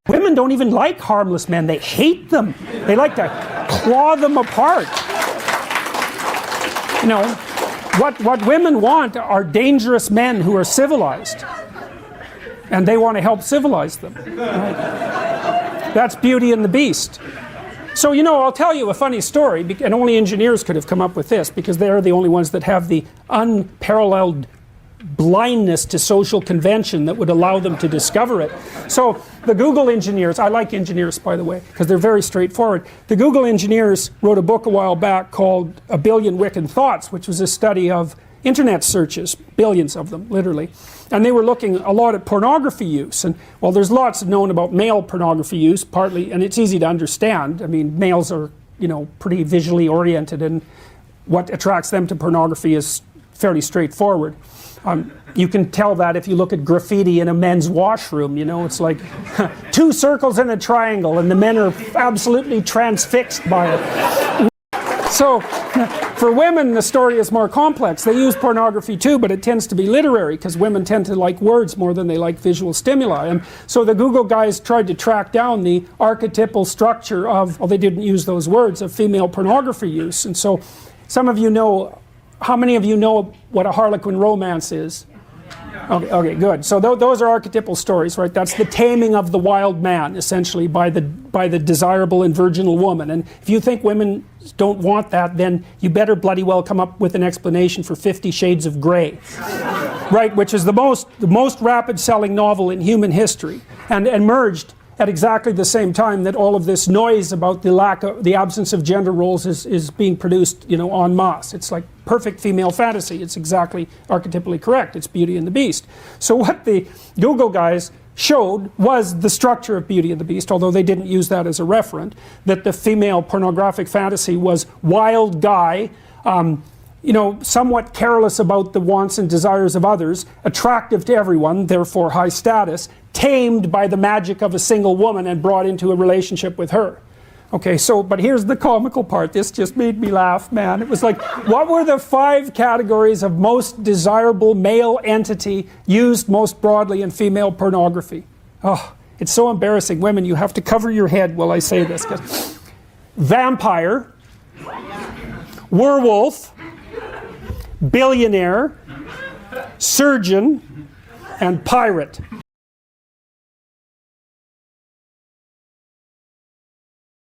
Women don't even like harmless men. They hate them. They like to claw them apart. You know, what women want are dangerous men who are civilized. And they want to help civilize them. Right? That's Beauty and the Beast. So, you know, I'll tell you a funny story, and only engineers could have come up with this, because they're the only ones that have the unparalleled blindness to social convention that would allow them to discover it. So the Google engineers, I like engineers, by the way, because they're very straightforward. The Google engineers wrote a book a while back called A Billion Wicked Thoughts, which was a study of internet searches, billions of them, literally. And they were looking a lot at pornography use. And, well, there's lots known about male pornography use, partly, and it's easy to understand. I mean, males are, you know, pretty visually oriented, and what attracts them to pornography is fairly straightforward. You can tell that if you look at graffiti in a men's washroom. You know, it's like 2 circles in a triangle, and the men are absolutely transfixed by it. So for women, the story is more complex. They use pornography too, but it tends to be literary, because women tend to like words more than they like visual stimuli. And so the Google guys tried to track down the archetypal structure of, well, they didn't use those words, of female pornography use. And so some of you know, how many of you know what a Harlequin romance is? Okay, good. So those are archetypal stories, right? That's the taming of the wild man, essentially, by the desirable and virginal woman. And if you think women don't want that, then you better bloody well come up with an explanation for 50 Shades of Grey, right? Which is the most rapid-selling novel in human history, and emerged at exactly the same time that all of this noise about the absence of gender roles is being produced, you know, en masse. It's like perfect female fantasy. It's exactly archetypally correct. It's Beauty and the Beast. So what the Google guys showed was the structure of Beauty and the Beast, although they didn't use that as a referent, that the female pornographic fantasy was wild guy, you know, somewhat careless about the wants and desires of others, attractive to everyone, therefore high status, tamed by the magic of a single woman and brought into a relationship with her. Okay, so, but here's the comical part. This just made me laugh, man. It was like, what were the 5 categories of most desirable male entity used most broadly in female pornography? Oh, it's so embarrassing. Women, you have to cover your head while I say this. Vampire, werewolf, billionaire, surgeon, and pirate.